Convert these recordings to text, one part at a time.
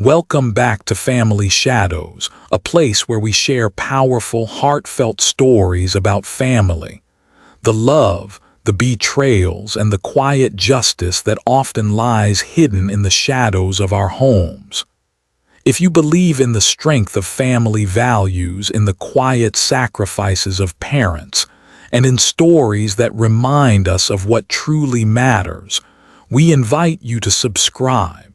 Welcome back to Family Shadows, a place where we share powerful, heartfelt stories about family. The love, the betrayals, and the quiet justice that often lies hidden in the shadows of our homes. If you believe in the strength of family values, in the quiet sacrifices of parents, and in stories that remind us of what truly matters, we invite you to subscribe.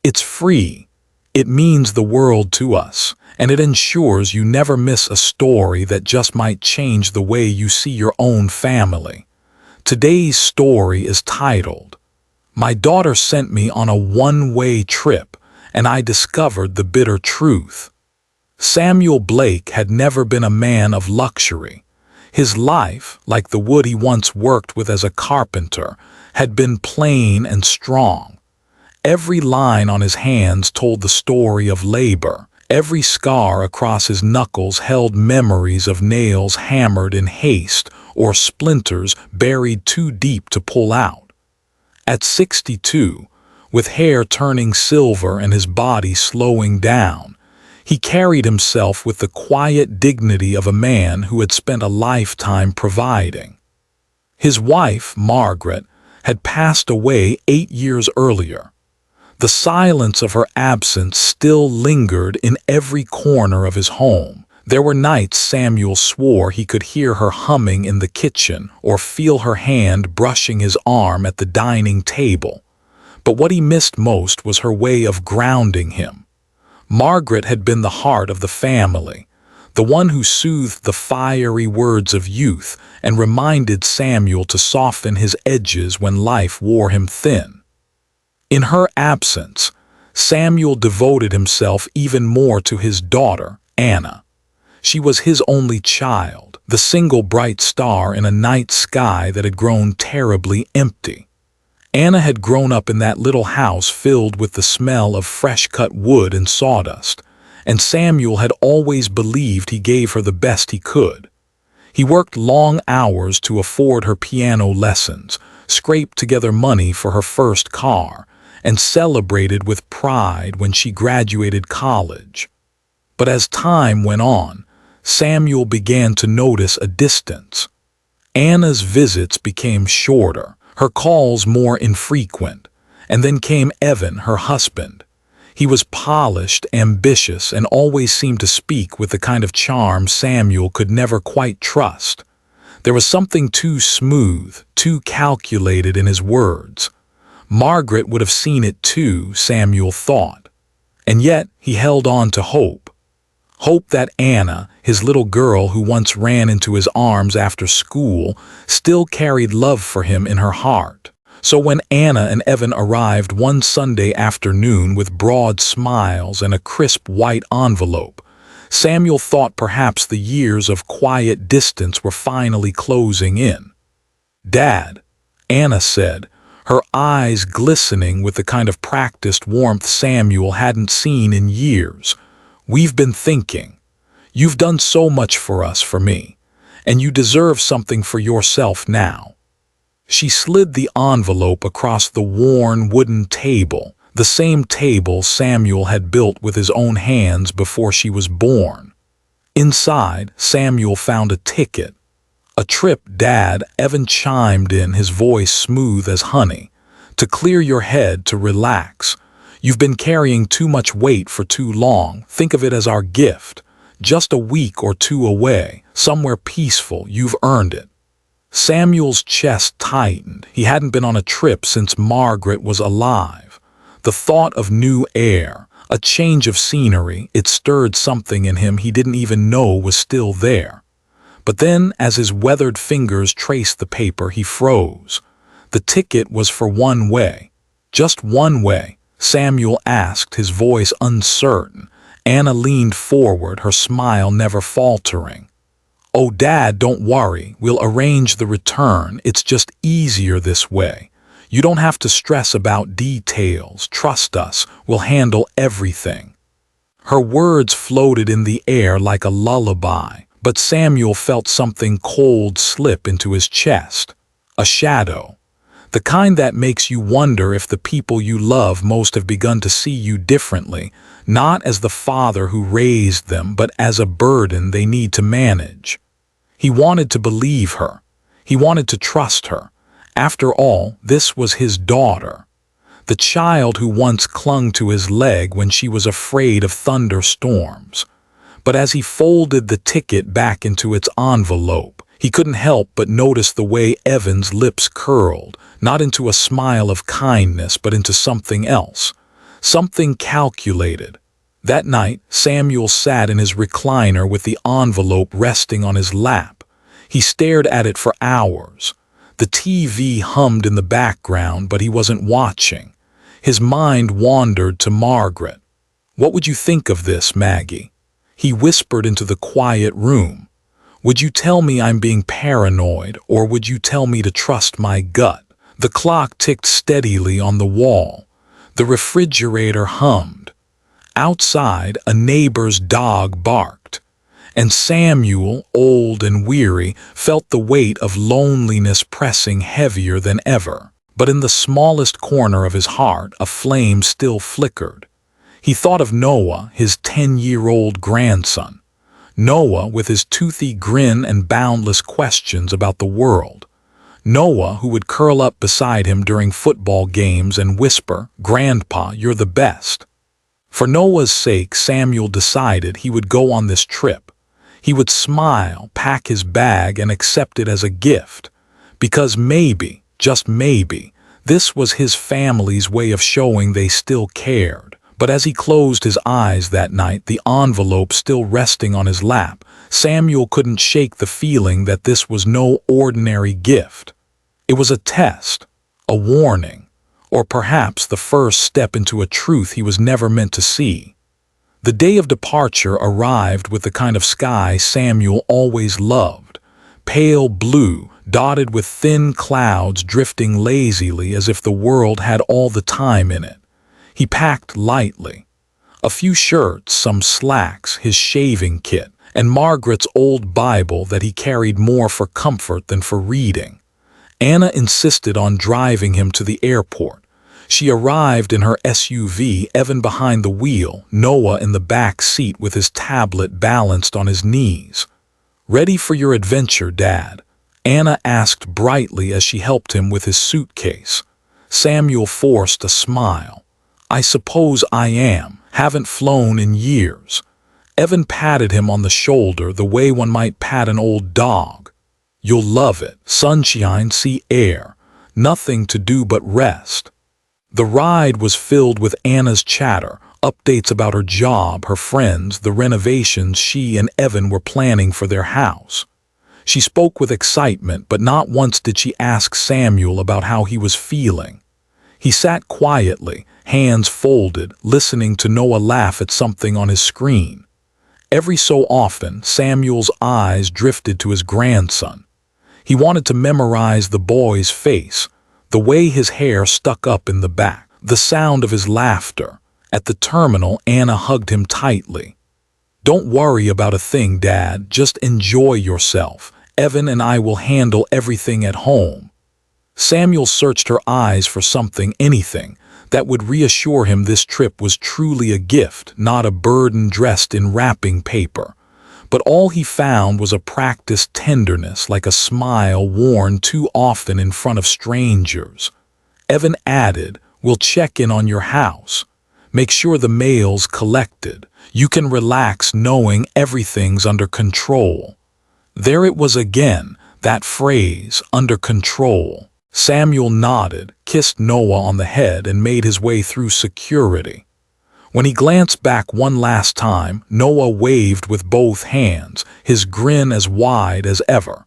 It's free. It means the world to us, and it ensures you never miss a story that just might change the way you see your own family. Today's story is titled, "My Daughter Sent Me on a One-Way Trip, and I Discovered the Bitter Truth." Samuel Blake had never been a man of luxury. His life, like the wood he once worked with as a carpenter, had been plain and strong. Every line on his hands told the story of labor. Every scar across his knuckles held memories of nails hammered in haste or splinters buried too deep to pull out. At 62, with hair turning silver and his body slowing down, he carried himself with the quiet dignity of a man who had spent a lifetime providing. His wife, Margaret, had passed away 8 years earlier. The silence of her absence still lingered in every corner of his home. There were nights Samuel swore he could hear her humming in the kitchen or feel her hand brushing his arm at the dining table. But what he missed most was her way of grounding him. Margaret had been the heart of the family, the one who soothed the fiery words of youth and reminded Samuel to soften his edges when life wore him thin. In her absence, Samuel devoted himself even more to his daughter, Anna. She was his only child, the single bright star in a night sky that had grown terribly empty. Anna had grown up in that little house filled with the smell of fresh-cut wood and sawdust, and Samuel had always believed he gave her the best he could. He worked long hours to afford her piano lessons, scraped together money for her first car, and celebrated with pride when she graduated college. But as time went on, Samuel began to notice a distance. Anna's visits became shorter, her calls more infrequent, and then came Evan, her husband. He was polished, ambitious, and always seemed to speak with the kind of charm Samuel could never quite trust. There was something too smooth, too calculated in his words. Margaret would have seen it too, Samuel thought. And yet he held on to hope. Hope that Anna, his little girl who once ran into his arms after school, still carried love for him in her heart. So when Anna and Evan arrived one Sunday afternoon with broad smiles and a crisp white envelope, Samuel thought perhaps the years of quiet distance were finally closing in. "Dad," Anna said, her eyes glistening with the kind of practiced warmth Samuel hadn't seen in years, "we've been thinking. You've done so much for us, for me, and you deserve something for yourself now." She slid the envelope across the worn wooden table, the same table Samuel had built with his own hands before she was born. Inside, Samuel found a ticket. "A trip, Dad," Evan chimed in, his voice smooth as honey. "To clear your head, to relax. You've been carrying too much weight for too long. Think of it as our gift. Just a week or two away, somewhere peaceful. You've earned it." Samuel's chest tightened. He hadn't been on a trip since Margaret was alive. The thought of new air, a change of scenery, it stirred something in him he didn't even know was still there. But then, as his weathered fingers traced the paper, he froze. The ticket was for one way. Just one way. Samuel asked, his voice uncertain. Anna leaned forward, her smile never faltering. "Oh, Dad, don't worry. We'll arrange the return. It's just easier this way. You don't have to stress about details. Trust us. We'll handle everything." Her words floated in the air like a lullaby, but Samuel felt something cold slip into his chest. A shadow. The kind that makes you wonder if the people you love most have begun to see you differently, not as the father who raised them, but as a burden they need to manage. He wanted to believe her. He wanted to trust her. After all, this was his daughter. The child who once clung to his leg when she was afraid of thunderstorms. But as he folded the ticket back into its envelope, he couldn't help but notice the way Evan's lips curled, not into a smile of kindness, but into something else. Something calculated. That night, Samuel sat in his recliner with the envelope resting on his lap. He stared at it for hours. The TV hummed in the background, but he wasn't watching. His mind wandered to Margaret. "What would you think of this, Maggie?" He whispered into the quiet room. "Would you tell me I'm being paranoid, or would you tell me to trust my gut?" The clock ticked steadily on the wall. The refrigerator hummed. Outside, a neighbor's dog barked. And Samuel, old and weary, felt the weight of loneliness pressing heavier than ever. But in the smallest corner of his heart, a flame still flickered. He thought of Noah, his 10-year-old grandson. Noah with his toothy grin and boundless questions about the world. Noah who would curl up beside him during football games and whisper, "Grandpa, you're the best." For Noah's sake, Samuel decided he would go on this trip. He would smile, pack his bag, and accept it as a gift. Because maybe, just maybe, this was his family's way of showing they still cared. But as he closed his eyes that night, the envelope still resting on his lap, Samuel couldn't shake the feeling that this was no ordinary gift. It was a test, a warning, or perhaps the first step into a truth he was never meant to see. The day of departure arrived with the kind of sky Samuel always loved, pale blue, dotted with thin clouds drifting lazily as if the world had all the time in it. He packed lightly. A few shirts, some slacks, his shaving kit, and Margaret's old Bible that he carried more for comfort than for reading. Anna insisted on driving him to the airport. She arrived in her SUV, Evan behind the wheel, Noah in the back seat with his tablet balanced on his knees. "Ready for your adventure, Dad?" Anna asked brightly as she helped him with his suitcase. Samuel forced a smile. "I suppose I am. Haven't flown in years." Evan patted him on the shoulder the way one might pat an old dog. "You'll love it. Sunshine, sea air. Nothing to do but rest." The ride was filled with Anna's chatter, updates about her job, her friends, the renovations she and Evan were planning for their house. She spoke with excitement, but not once did she ask Samuel about how he was feeling. He sat quietly, hands folded, listening to Noah laugh at something on his screen. Every so often, Samuel's eyes drifted to his grandson. He wanted to memorize the boy's face, the way his hair stuck up in the back, the sound of his laughter. At the terminal, Anna hugged him tightly. "Don't worry about a thing, Dad. Just enjoy yourself. Evan and I will handle everything at home." Samuel searched her eyes for something, anything, that would reassure him this trip was truly a gift, not a burden dressed in wrapping paper. But all he found was a practiced tenderness, like a smile worn too often in front of strangers. Evan added, "We'll check in on your house. Make sure the mail's collected. You can relax knowing everything's under control." There it was again, that phrase, under control. Samuel nodded, kissed Noah on the head, and made his way through security. When he glanced back one last time, Noah waved with both hands, his grin as wide as ever.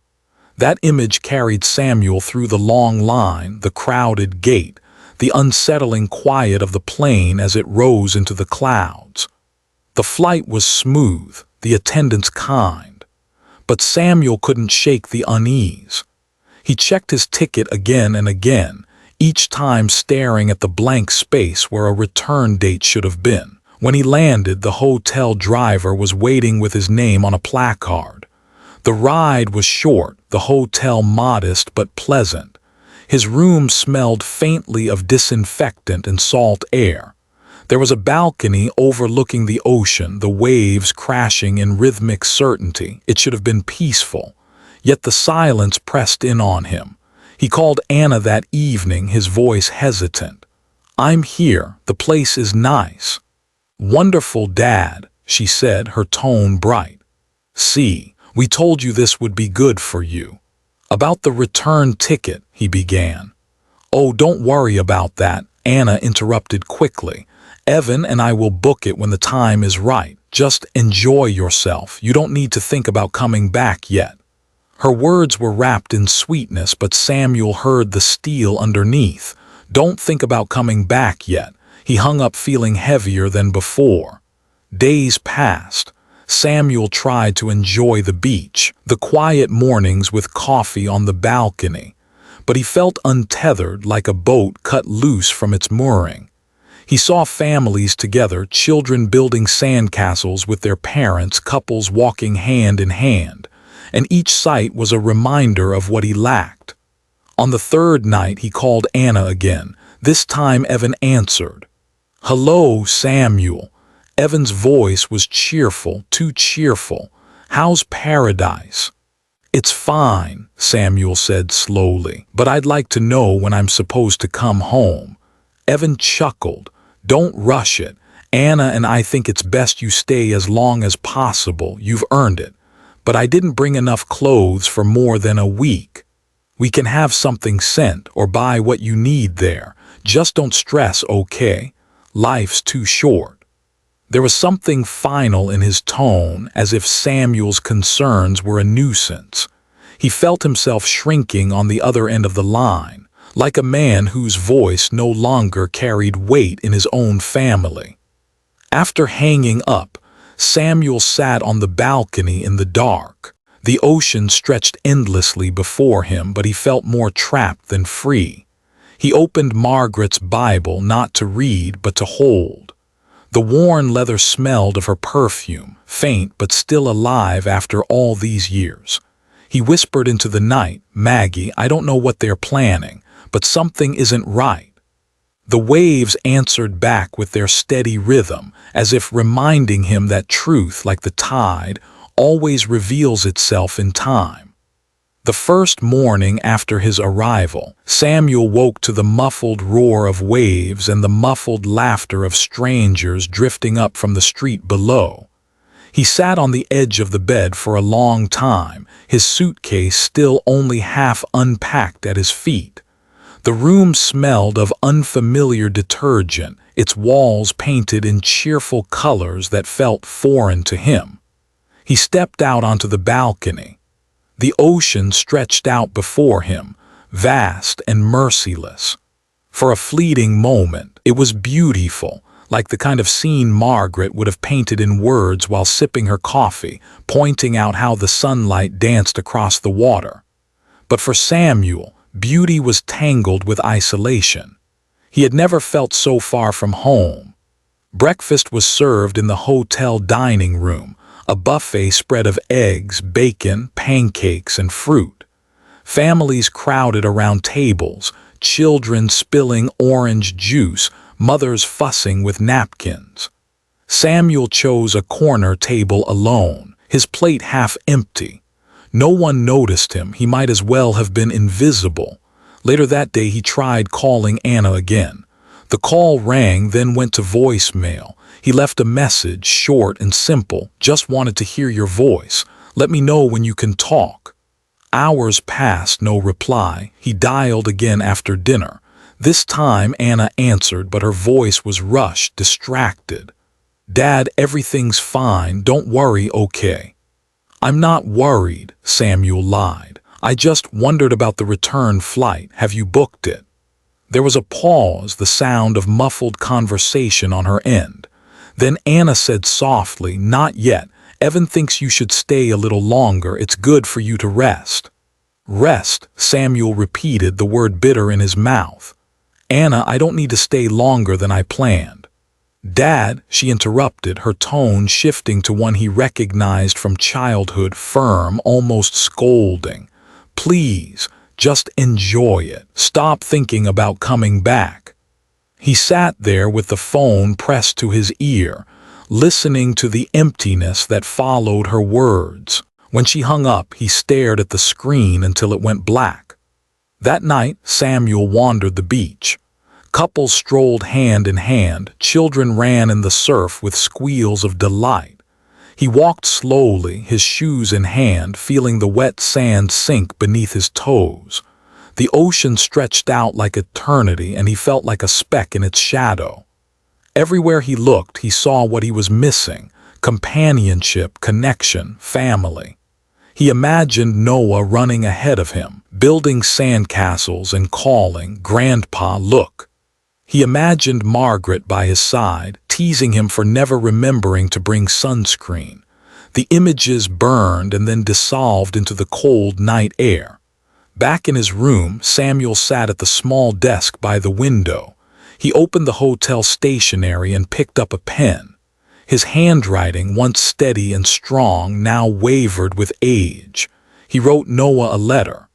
That image carried Samuel through the long line, the crowded gate, the unsettling quiet of the plane as it rose into the clouds. The flight was smooth, the attendants kind. But Samuel couldn't shake the unease. He checked his ticket again and again, each time staring at the blank space where a return date should have been. When he landed, the hotel driver was waiting with his name on a placard. The ride was short, the hotel modest but pleasant. His room smelled faintly of disinfectant and salt air. There was a balcony overlooking the ocean, the waves crashing in rhythmic certainty. It should have been peaceful, yet the silence pressed in on him. He called Anna that evening, his voice hesitant. "I'm here. The place is nice." "Wonderful, Dad," she said, her tone bright. "See, we told you this would be good for you." "About the return ticket," he began. "Oh, don't worry about that," Anna interrupted quickly. "Evan and I will book it when the time is right. Just enjoy yourself. You don't need to think about coming back yet." Her words were wrapped in sweetness, but Samuel heard the steel underneath. "Don't think about coming back yet." He hung up feeling heavier than before. Days passed. Samuel tried to enjoy the beach, the quiet mornings with coffee on the balcony, but he felt untethered, like a boat cut loose from its mooring. He saw families together, children building sandcastles with their parents, couples walking hand in hand, and each sight was a reminder of what he lacked. On the third night he called Anna again. This time Evan answered. "Hello, Samuel." Evan's voice was cheerful, too cheerful. "How's paradise?" "It's fine," Samuel said slowly, "but I'd like to know when I'm supposed to come home." Evan chuckled. "Don't rush it. Anna and I think it's best you stay as long as possible. You've earned it. But I didn't bring enough clothes for more than a week. We can have something sent or buy what you need there. Just don't stress, okay? Life's too short." There was something final in his tone, as if Samuel's concerns were a nuisance. He felt himself shrinking on the other end of the line, like a man whose voice no longer carried weight in his own family. After hanging up, Samuel sat on the balcony in the dark. The ocean stretched endlessly before him, but he felt more trapped than free. He opened Margaret's Bible, not to read, but to hold. The worn leather smelled of her perfume, faint but still alive after all these years. He whispered into the night, "Maggie, I don't know what they're planning, but something isn't right." The waves answered back with their steady rhythm, as if reminding him that truth, like the tide, always reveals itself in time. The first morning after his arrival, Samuel woke to the muffled roar of waves and the muffled laughter of strangers drifting up from the street below. He sat on the edge of the bed for a long time, his suitcase still only half unpacked at his feet. The room smelled of unfamiliar detergent, its walls painted in cheerful colors that felt foreign to him. He stepped out onto the balcony. The ocean stretched out before him, vast and merciless. For a fleeting moment, it was beautiful, like the kind of scene Margaret would have painted in words while sipping her coffee, pointing out how the sunlight danced across the water. But for Samuel, beauty was tangled with isolation. He had never felt so far from home. Breakfast was served in the hotel dining room, a buffet spread of eggs, bacon, pancakes, and fruit. Families crowded around tables, children spilling orange juice, mothers fussing with napkins. Samuel chose a corner table alone, his plate half empty. No one noticed him. He might as well have been invisible. Later that day he tried calling Anna again. The call rang, then went to voicemail. He left a message, short and simple. "Just wanted to hear your voice. Let me know when you can talk." Hours passed, no reply. He dialed again after dinner. This time Anna answered, but her voice was rushed, distracted. "Dad, everything's fine. Don't worry, okay?" "I'm not worried," Samuel lied. "I just wondered about the return flight. Have you booked it?" There was a pause, the sound of muffled conversation on her end. Then Anna said softly, "Not yet. Evan thinks you should stay a little longer. It's good for you to rest." "Rest," Samuel repeated, the word bitter in his mouth. "Anna, I don't need to stay longer than I planned." "Dad," she interrupted, her tone shifting to one he recognized from childhood, firm, almost scolding. "Please, Just enjoy it. Stop thinking about coming back. He sat there with the phone pressed to his ear, listening to the emptiness that followed her words. When she hung up, he stared at the screen until it went black. That night, Samuel wandered the beach. Couples strolled hand in hand, children ran in the surf with squeals of delight. He walked slowly, his shoes in hand, feeling the wet sand sink beneath his toes. The ocean stretched out like eternity, and he felt like a speck in its shadow. Everywhere he looked, he saw what he was missing: companionship, connection, family. He imagined Noah running ahead of him, building sandcastles and calling, "Grandpa, look." He imagined Margaret by his side, teasing him for never remembering to bring sunscreen. The images burned and then dissolved into the cold night air. Back in his room, Samuel sat at the small desk by the window. He opened the hotel stationery and picked up a pen. His handwriting, once steady and strong, now wavered with age. He wrote Noah a letter.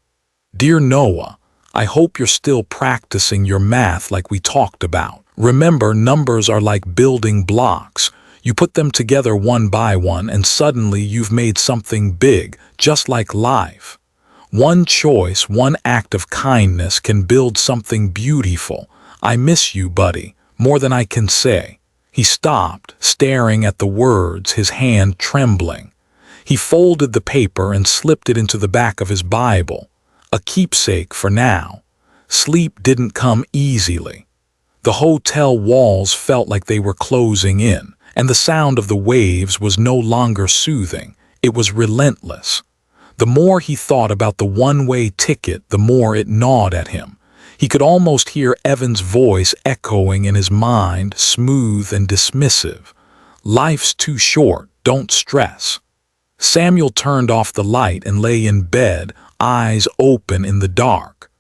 "Dear Noah, I hope you're still practicing your math like we talked about. Remember, numbers are like building blocks. You put them together one by one and suddenly you've made something big, just like life. One choice, one act of kindness can build something beautiful. I miss you, buddy, more than I can say." He stopped, staring at the words, his hand trembling. He folded the paper and slipped it into the back of his Bible. A keepsake for now. Sleep didn't come easily. The hotel walls felt like they were closing in, and the sound of the waves was no longer soothing. It was relentless. The more he thought about the one-way ticket, the more it gnawed at him. He could almost hear Evan's voice echoing in his mind, smooth and dismissive. "Life's too short, don't stress." Samuel turned off the light and lay in bed, eyes open in the dark.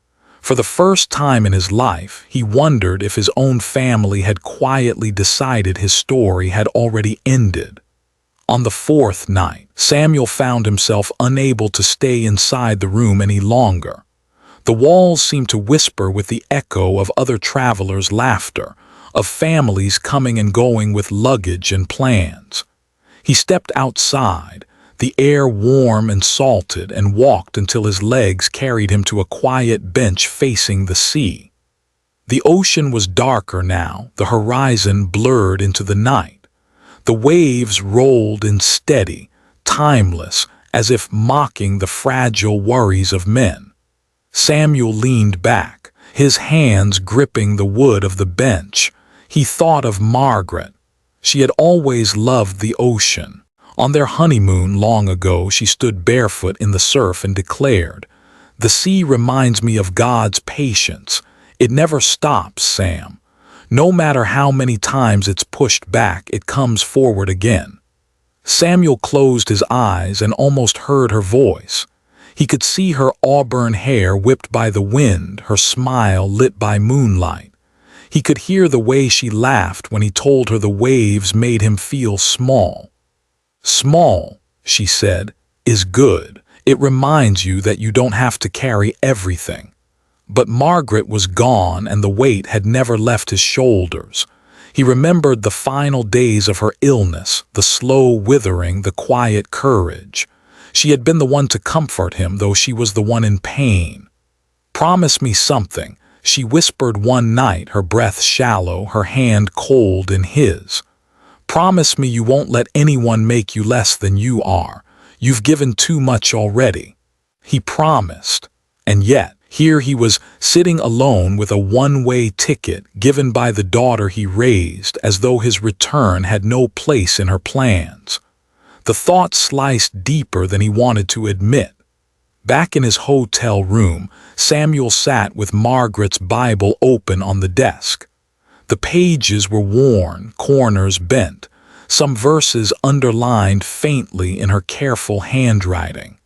For the first time in his life, he wondered if his own family had quietly decided his story had already ended. On the fourth night, Samuel found himself unable to stay inside the room any longer. The walls seemed to whisper with the echo of other travelers' laughter, of families coming and going with luggage and plans. He stepped outside, the air warm and salted, and walked until his legs carried him to a quiet bench facing the sea. The ocean was darker now, the horizon blurred into the night. The waves rolled in steady, timeless, as if mocking the fragile worries of men. Samuel leaned back, his hands gripping the wood of the bench. He thought of Margaret. She had always loved the ocean. On their honeymoon long ago, she stood barefoot in the surf and declared, "The sea reminds me of God's patience. It never stops, Sam. No matter how many times it's pushed back, it comes forward again." Samuel closed his eyes and almost heard her voice. He could see her auburn hair whipped by the wind, her smile lit by moonlight. He could hear the way she laughed when he told her the waves made him feel small. "Small," she said, "is good. It reminds you that you don't have to carry everything." But Margaret was gone, and the weight had never left his shoulders. He remembered the final days of her illness, the slow withering, the quiet courage. She had been the one to comfort him, though she was the one in pain. "Promise me something," she whispered one night, her breath shallow, her hand cold in his. "Promise me you won't let anyone make you less than you are. You've given too much already." He promised, and yet, here he was sitting alone with a one-way ticket given by the daughter he raised, as though his return had no place in her plans. The thought sliced deeper than he wanted to admit. Back in his hotel room, Samuel sat with Margaret's Bible open on the desk. The pages were worn, corners bent, some verses underlined faintly in her careful handwriting.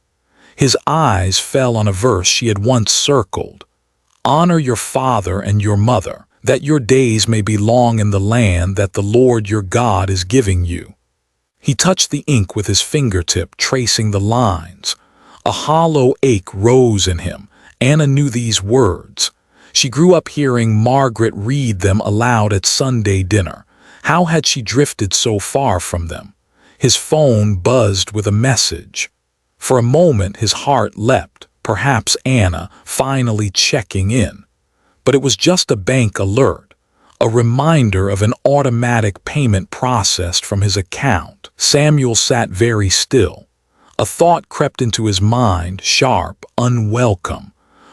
His eyes fell on a verse she had once circled. "Honor your father and your mother, that your days may be long in the land that the Lord your God is giving you." He touched the ink with his fingertip, tracing the lines. A hollow ache rose in him, Anna knew these words. She grew up hearing Margaret read them aloud at Sunday dinner. How had she drifted so far from them? His phone buzzed with a message. For a moment his heart leapt, perhaps Anna finally checking in. But it was just a bank alert, a reminder of an automatic payment processed from his account. Samuel sat very still. A thought crept into his mind, sharp, unwelcome.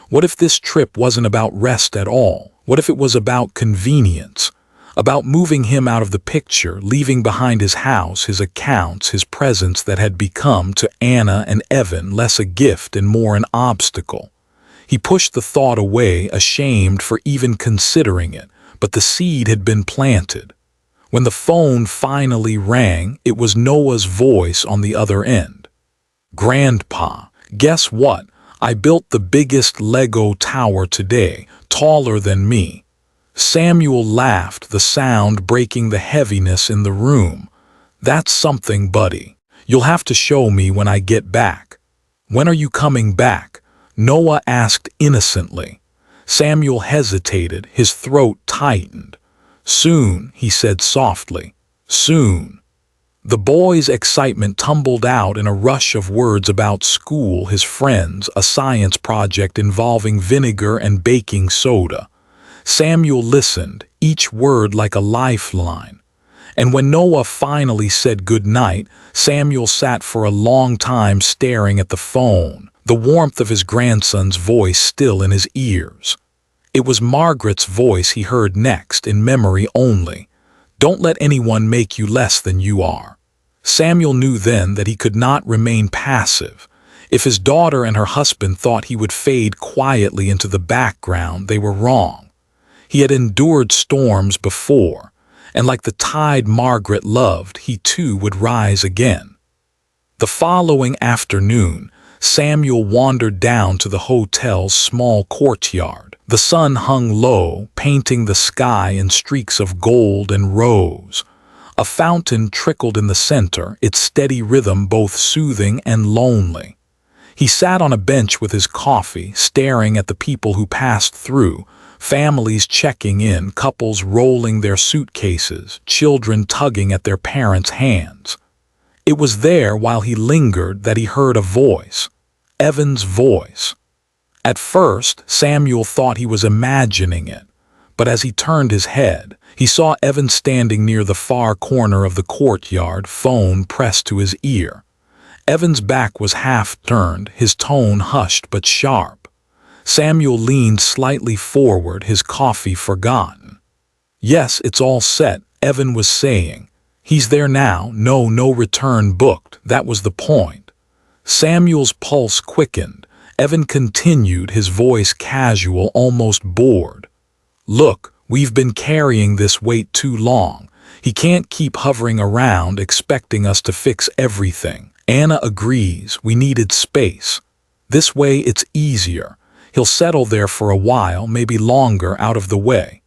What if this trip wasn't about rest at all? What if it was about convenience? About moving him out of the picture, leaving behind his house, his accounts, his presence that had become, to Anna and Evan, less a gift and more an obstacle. He pushed the thought away, ashamed for even considering it, but the seed had been planted. When the phone finally rang, it was Noah's voice on the other end. "Grandpa, guess what? I built the biggest Lego tower today, taller than me." Samuel laughed, the sound breaking the heaviness in the room. "That's something, buddy. You'll have to show me when I get back." "When are you coming back?" Noah asked innocently. Samuel hesitated, his throat tightened. "Soon," he said softly. "Soon." The boy's excitement tumbled out in a rush of words about school, his friends, a science project involving vinegar and baking soda. Samuel listened, each word like a lifeline. And when Noah finally said good night, Samuel sat for a long time staring at the phone, the warmth of his grandson's voice still in his ears. It was Margaret's voice he heard next, in memory only. "Don't let anyone make you less than you are." Samuel knew then that he could not remain passive. If his daughter and her husband thought he would fade quietly into the background, they were wrong. He had endured storms before, and like the tide Margaret loved, he too would rise again. The following afternoon, Samuel wandered down to the hotel's small courtyard. The sun hung low, painting the sky in streaks of gold and rose. A fountain trickled in the center, its steady rhythm both soothing and lonely. He sat on a bench with his coffee, staring at the people who passed through, families checking in, couples rolling their suitcases, children tugging at their parents' hands. It was there, while he lingered, that he heard a voice. Evan's voice. At first, Samuel thought he was imagining it, but as he turned his head, he saw Evan standing near the far corner of the courtyard, phone pressed to his ear. Evan's back was half turned, his tone hushed but sharp. Samuel leaned slightly forward, his coffee forgotten. "Yes, it's all set," Evan was saying. "He's there now, no return booked, that was the point." Samuel's pulse quickened. Evan continued, his voice casual, almost bored. "Look, we've been carrying this weight too long. He can't keep hovering around expecting us to fix everything. Anna agrees, we needed space. This way it's easier. He'll settle there for a while, maybe longer, out of the way."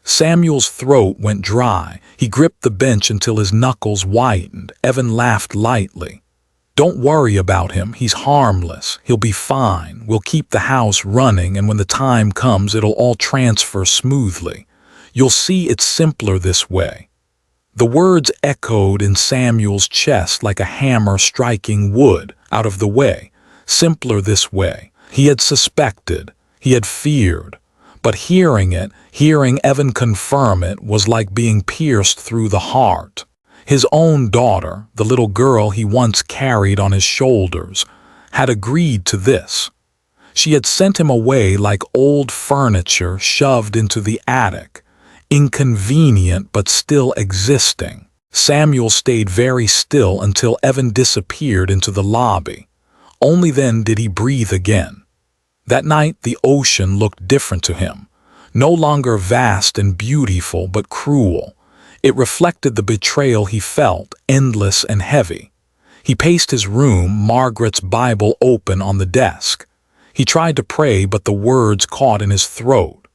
Samuel's throat went dry. He gripped the bench until his knuckles whitened. Evan laughed lightly. "Don't worry about him, he's harmless. He'll be fine. We'll keep the house running, and when the time comes it'll all transfer smoothly. You'll see it's simpler this way." The words echoed in Samuel's chest like a hammer striking wood. Out of the way. Simpler this way. He had suspected. He had feared. But hearing Evan confirm it, was like being pierced through the heart. His own daughter, the little girl he once carried on his shoulders, had agreed to this. She had sent him away like old furniture shoved into the attic, inconvenient but still existing. Samuel stayed very still until Evan disappeared into the lobby. Only then did he breathe again. That night the ocean looked different to him, no longer vast and beautiful but cruel. It reflected the betrayal he felt, endless and heavy. He paced his room, Margaret's Bible open on the desk. He tried to pray, but the words caught in his throat.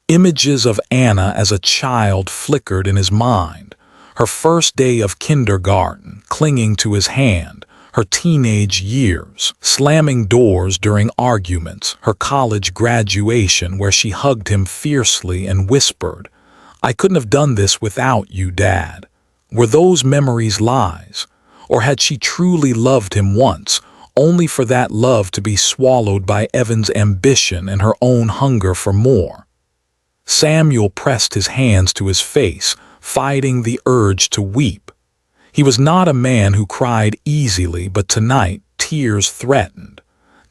Images of Anna as a child flickered in his mind. Her first day of kindergarten, clinging to his hand, her teenage years, slamming doors during arguments, her college graduation where she hugged him fiercely and whispered, "I couldn't have done this without you, Dad." Were those memories lies? Or had she truly loved him once, only for that love to be swallowed by Evan's ambition and her own hunger for more? Samuel pressed his hands to his face, fighting the urge to weep. He was not a man who cried easily, but tonight tears threatened,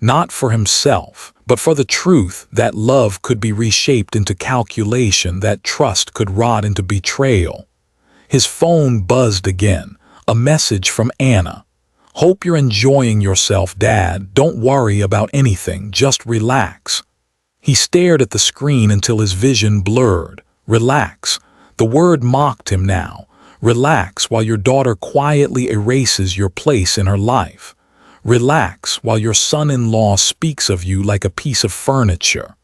not for himself, but for the truth that love could be reshaped into calculation, that trust could rot into betrayal. His phone buzzed again, a message from Anna. "Hope you're enjoying yourself, Dad. Don't worry about anything, just relax." He stared at the screen until his vision blurred. Relax. The word mocked him now. Relax while your daughter quietly erases your place in her life. Relax while your son-in-law speaks of you like a piece of furniture.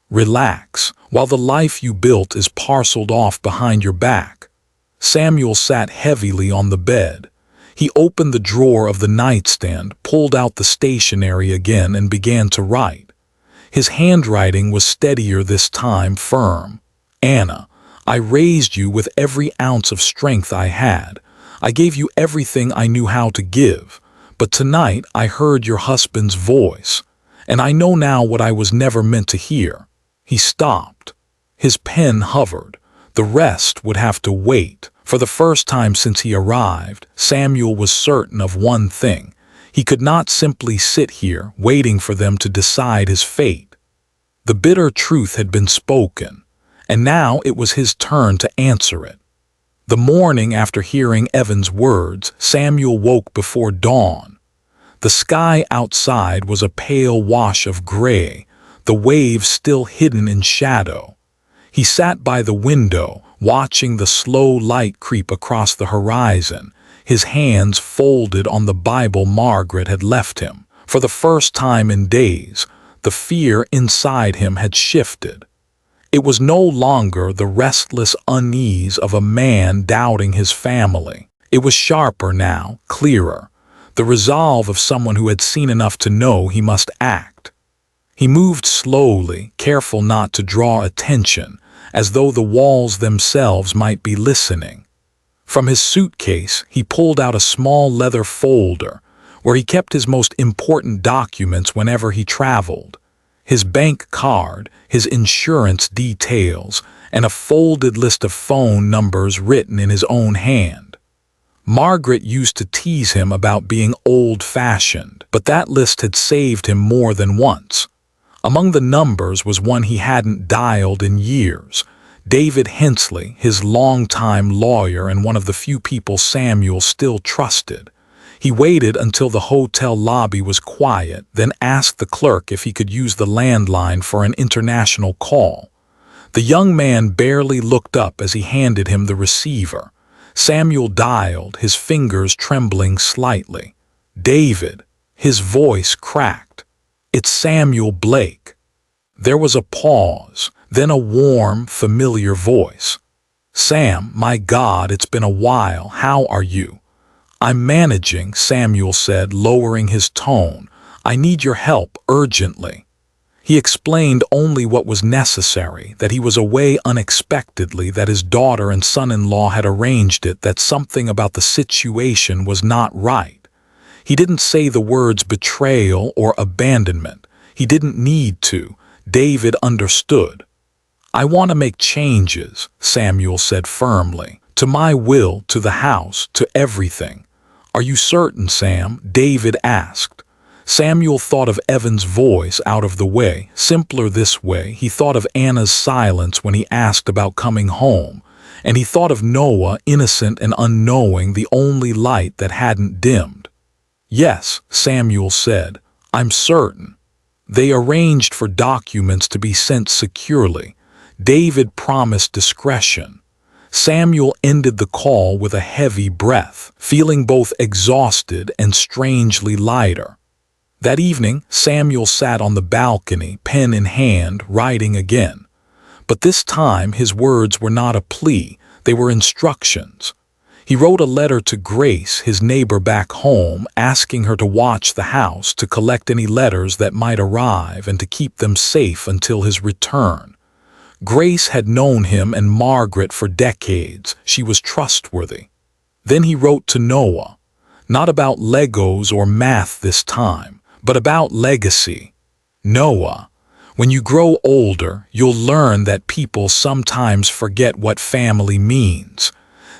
Relax while the life you built is parceled off behind your back. Samuel sat heavily on the bed. He opened the drawer of the nightstand, pulled out the stationery again, and began to write. His handwriting was steadier this time, firm. "Anna, I raised you with every ounce of strength I had. I gave you everything I knew how to give. But tonight I heard your husband's voice, and I know now what I was never meant to hear." He stopped. His pen hovered. The rest would have to wait. For the first time since he arrived, Samuel was certain of one thing. He could not simply sit here waiting for them to decide his fate. The bitter truth had been spoken, and now it was his turn to answer it. The morning after hearing Evan's words, Samuel woke before dawn. The sky outside was a pale wash of gray, the waves still hidden in shadow. He sat by the window, watching the slow light creep across the horizon, his hands folded on the Bible Margaret had left him. For the first time in days, the fear inside him had shifted. It was no longer the restless unease of a man doubting his family. It was sharper now, clearer, the resolve of someone who had seen enough to know he must act. He moved slowly, careful not to draw attention, as though the walls themselves might be listening. From his suitcase, he pulled out a small leather folder, where he kept his most important documents whenever he traveled. His bank card, his insurance details, and a folded list of phone numbers written in his own hand. Margaret used to tease him about being old-fashioned, but that list had saved him more than once. Among the numbers was one he hadn't dialed in years. David Hensley, his longtime lawyer and one of the few people Samuel still trusted. He waited until the hotel lobby was quiet, then asked the clerk if he could use the landline for an international call. The young man barely looked up as he handed him the receiver. Samuel dialed, his fingers trembling slightly. "David." His voice cracked. "It's Samuel Blake." There was a pause, then a warm, familiar voice. "Sam, my God, it's been a while. How are you?" "I'm managing," Samuel said, lowering his tone. "I need your help urgently." He explained only what was necessary, that he was away unexpectedly, that his daughter and son-in-law had arranged it, that something about the situation was not right. He didn't say the words betrayal or abandonment. He didn't need to. David understood. "I want to make changes," Samuel said firmly. "To my will, to the house, to everything." "Are you certain, Sam?" David asked. Samuel thought of Evan's voice out of the way, simpler this way. He thought of Anna's silence when he asked about coming home, and he thought of Noah, innocent and unknowing, the only light that hadn't dimmed. "Yes," Samuel said, "I'm certain." They arranged for documents to be sent securely. David promised discretion. Samuel ended the call with a heavy breath, feeling both exhausted and strangely lighter. That evening, Samuel sat on the balcony, pen in hand, writing again. But this time his words were not a plea, they were instructions. He wrote a letter to Grace, his neighbor back home, asking her to watch the house, to collect any letters that might arrive, and to keep them safe until his return. Grace had known him and Margaret for decades. She was trustworthy. Then he wrote to Noah, not about Legos or math this time, but about legacy. Noah, when you grow older, you'll learn that people sometimes forget what family means.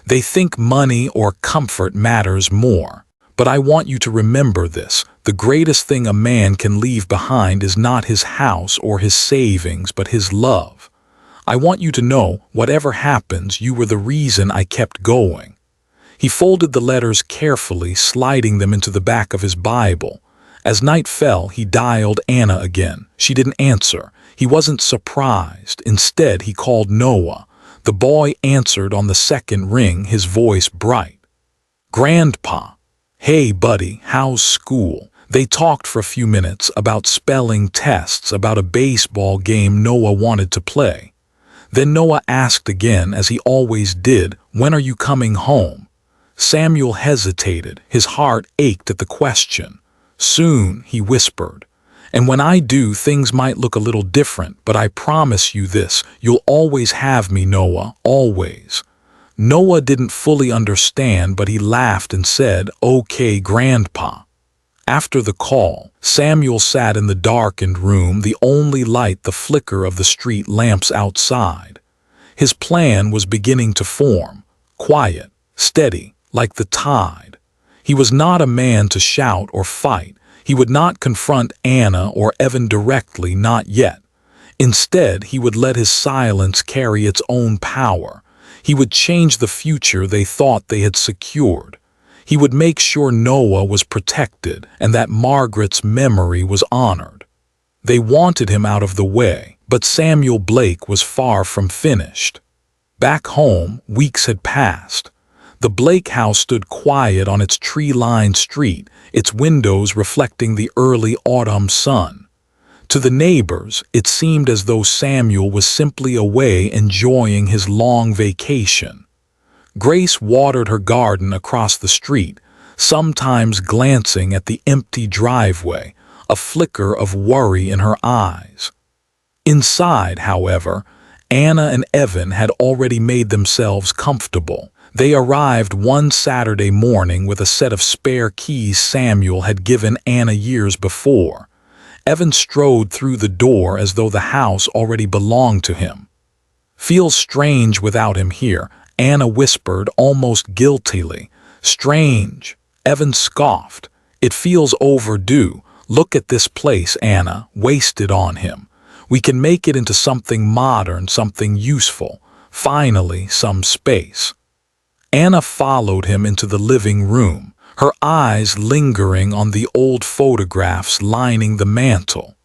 They think money or comfort matters more. But I want you to remember this. The greatest thing a man can leave behind is not his house or his savings, but his love. I want you to know, whatever happens, you were the reason I kept going. He folded the letters carefully, sliding them into the back of his Bible. As night fell, he dialed Anna again. She didn't answer. He wasn't surprised. Instead, he called Noah. The boy answered on the second ring, his voice bright. "Grandpa." "Hey, buddy, how's school?" They talked for a few minutes about spelling tests, about a baseball game Noah wanted to play. Then Noah asked again, as he always did, "When are you coming home?" Samuel hesitated. His heart ached at the question. "Soon," he whispered. "And when I do, things might look a little different, but I promise you this, you'll always have me, Noah, always." Noah didn't fully understand, but he laughed and said, "Okay, Grandpa." After the call, Samuel sat in the darkened room, the only light the flicker of the street lamps outside. His plan was beginning to form, quiet, steady, like the tide. He was not a man to shout or fight. He would not confront Anna or Evan directly, not yet. Instead, he would let his silence carry its own power. He would change the future they thought they had secured. He would make sure Noah was protected and that Margaret's memory was honored. They wanted him out of the way, but Samuel Blake was far from finished. Back home, weeks had passed. The Blake house stood quiet on its tree-lined street, its windows reflecting the early autumn sun. To the neighbors, it seemed as though Samuel was simply away enjoying his long vacation. Grace watered her garden across the street, sometimes glancing at the empty driveway, a flicker of worry in her eyes. Inside, however, Anna and Evan had already made themselves comfortable. They arrived one Saturday morning with a set of spare keys Samuel had given Anna years before. Evan strode through the door as though the house already belonged to him. "Feels strange without him here," Anna whispered almost guiltily. "Strange." Evan scoffed. "It feels overdue. Look at this place, Anna, wasted on him. We can make it into something modern, something useful. Finally, some space." Anna followed him into the living room, her eyes lingering on the old photographs lining the mantel.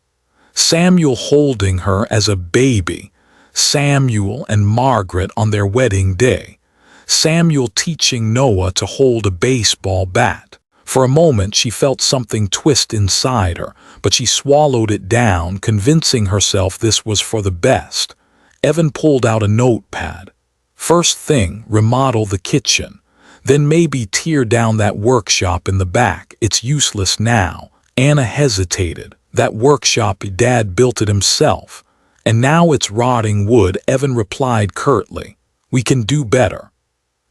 Samuel holding her as a baby, Samuel and Margaret on their wedding day, Samuel teaching Noah to hold a baseball bat. For a moment she felt something twist inside her, but she swallowed it down, convincing herself this was for the best. Evan pulled out a notepad. "First thing, remodel the kitchen. Then maybe tear down that workshop in the back. It's useless now." Anna hesitated. "That workshop, Dad built it himself. And now it's rotting wood," Evan replied curtly. "We can do better."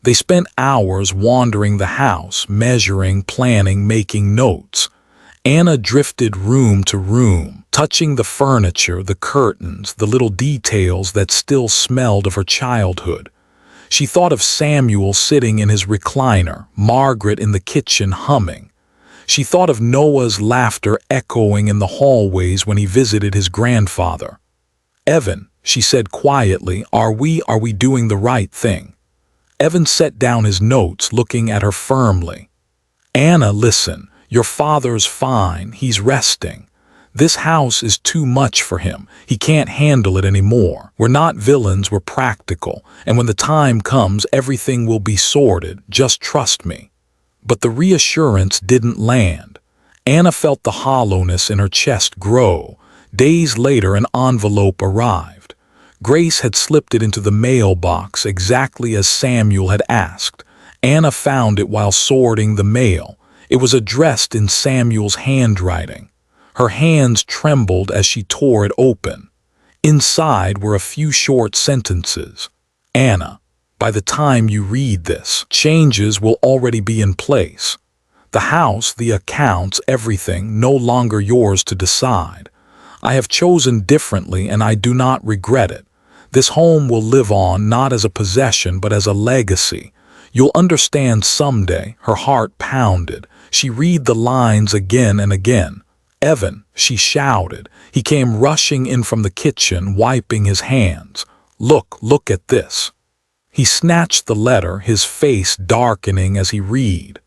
They spent hours wandering the house, measuring, planning, making notes. Anna drifted room to room, touching the furniture, the curtains, the little details that still smelled of her childhood. She thought of Samuel sitting in his recliner, Margaret in the kitchen humming. She thought of Noah's laughter echoing in the hallways when he visited his grandfather. "Evan," she said quietly, are we doing the right thing?" Evan set down his notes, looking at her firmly. "Anna, listen, your father's fine, he's resting. This house is too much for him. He can't handle it anymore. We're not villains, we're practical, and when the time comes, everything will be sorted. Just trust me." But the reassurance didn't land. Anna felt the hollowness in her chest grow. Days later, an envelope arrived. Grace had slipped it into the mailbox exactly as Samuel had asked. Anna found it while sorting the mail. It was addressed in Samuel's handwriting. Her hands trembled as she tore it open. Inside were a few short sentences. Anna, by the time you read this, changes will already be in place. The house, the accounts, everything, no longer yours to decide. I have chosen differently and I do not regret it. This home will live on not as a possession but as a legacy. You'll understand someday. Her heart pounded. She read the lines again and again. Evan, she shouted. He came rushing in from the kitchen, wiping his hands. Look at this. He snatched the letter, his face darkening as he read.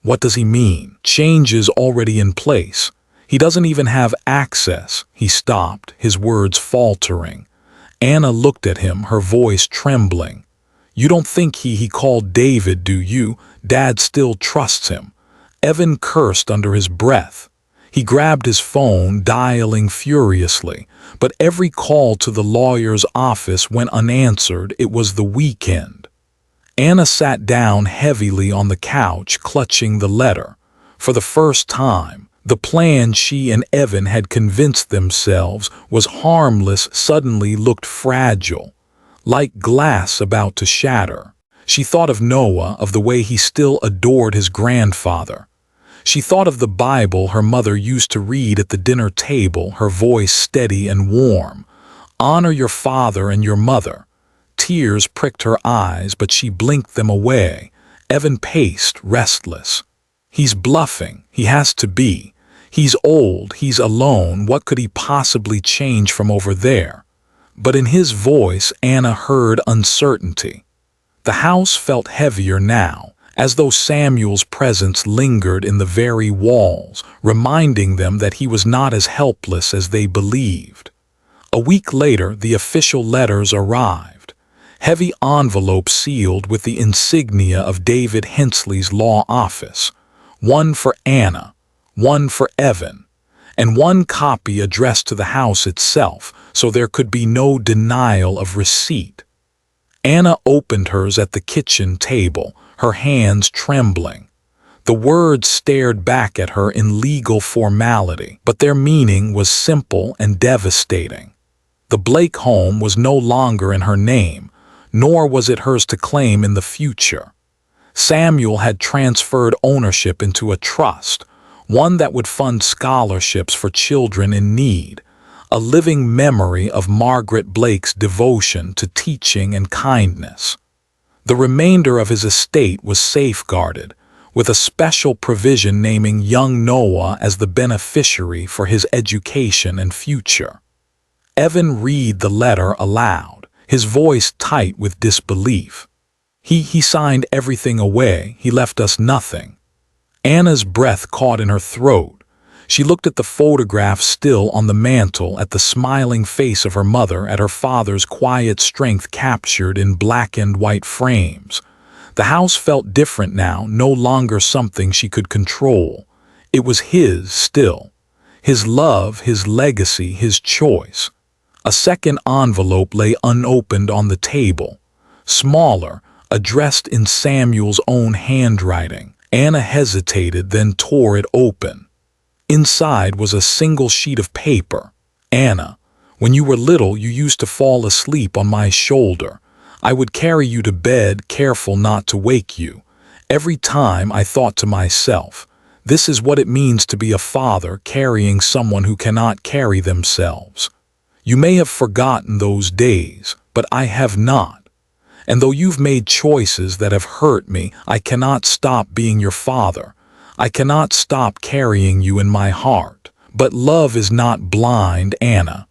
What does he mean? Changes already in place. He doesn't even have access. He stopped, his words faltering. Anna looked at him, her voice trembling. You don't think he called David, do you? Dad still trusts him. Evan cursed under his breath. He grabbed his phone, dialing furiously, but every call to the lawyer's office went unanswered. It was the weekend. Anna sat down heavily on the couch, clutching the letter. For the first time, the plan she and Evan had convinced themselves was harmless suddenly looked fragile, like glass about to shatter. She thought of Noah, of the way he still adored his grandfather. She thought of the Bible her mother used to read at the dinner table, her voice steady and warm. Honor your father and your mother. Tears pricked her eyes, but she blinked them away. Evan paced, restless. He's bluffing. He has to be. He's old. He's alone. What could he possibly change from over there? But in his voice, Anna heard uncertainty. The house felt heavier now, as though Samuel's presence lingered in the very walls, reminding them that he was not as helpless as they believed. A week later, the official letters arrived. Heavy envelopes sealed with the insignia of David Hensley's law office. One for Anna, one for Evan, and one copy addressed to the house itself, so there could be no denial of receipt. Anna opened hers at the kitchen table, her hands trembling. The words stared back at her in legal formality, but their meaning was simple and devastating. The Blake home was no longer in her name, nor was it hers to claim in the future. Samuel had transferred ownership into a trust, one that would fund scholarships for children in need, a living memory of Margaret Blake's devotion to teaching and kindness. The remainder of his estate was safeguarded, with a special provision naming young Noah as the beneficiary for his education and future. Evan read the letter aloud, his voice tight with disbelief. He signed everything away. He left us nothing. Anna's breath caught in her throat. She looked at the photograph still on the mantel, at the smiling face of her mother, at her father's quiet strength captured in black and white frames. The house felt different now, no longer something she could control. It was his still. His love, his legacy, his choice. A second envelope lay unopened on the table. Smaller, addressed in Samuel's own handwriting. Anna hesitated, then tore it open. Inside was a single sheet of paper. Anna, when you were little, you used to fall asleep on my shoulder. I would carry you to bed, careful not to wake you. Every time I thought to myself, this is what it means to be a father carrying someone who cannot carry themselves. You may have forgotten those days, but I have not. And though you've made choices that have hurt me, I cannot stop being your father. I cannot stop carrying you in my heart. But love is not blind, Anna.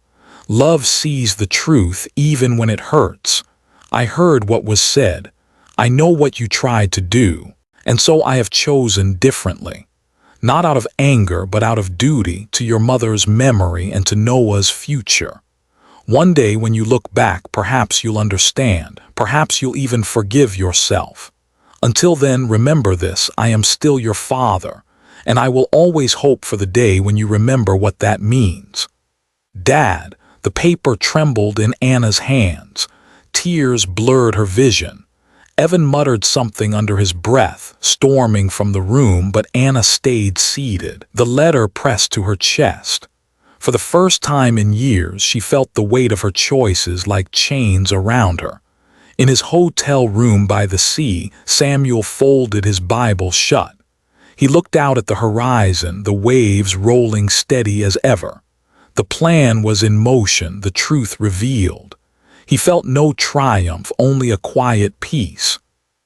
Love sees the truth even when it hurts. I heard what was said. I know what you tried to do. And so I have chosen differently. Not out of anger, but out of duty to your mother's memory and to Noah's future. One day when you look back, perhaps you'll understand. Perhaps you'll even forgive yourself. Until then, remember this: I am still your father, and I will always hope for the day when you remember what that means. Dad, the paper trembled in Anna's hands. Tears blurred her vision. Evan muttered something under his breath, storming from the room, but Anna stayed seated, the letter pressed to her chest. For the first time in years, she felt the weight of her choices like chains around her. In his hotel room by the sea, Samuel folded his Bible shut. He looked out at the horizon, the waves rolling steady as ever. The plan was in motion, the truth revealed. He felt no triumph, only a quiet peace.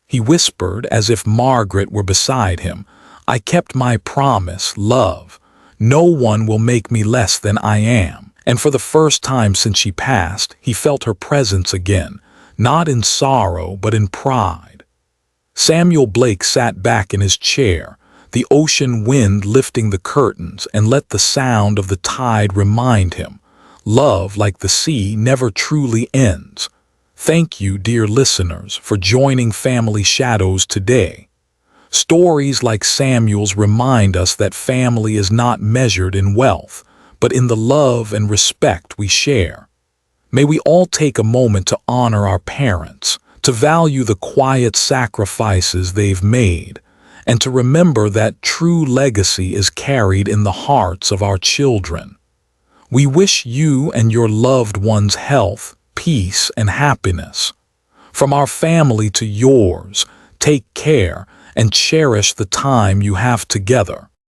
He whispered, as if Margaret were beside him, "I kept my promise, love. No one will make me less than I am." And for the first time since she passed, he felt her presence again, not in sorrow, but in pride. Samuel Blake sat back in his chair, the ocean wind lifting the curtains, and let the sound of the tide remind him, love, like the sea, never truly ends. Thank you, dear listeners, for joining Family Shadows today. Stories like Samuel's remind us that family is not measured in wealth, but in the love and respect we share. May we all take a moment to honor our parents, to value the quiet sacrifices they've made, and to remember that true legacy is carried in the hearts of our children. We wish you and your loved ones health, peace, and happiness. From our family to yours, take care and cherish the time you have together.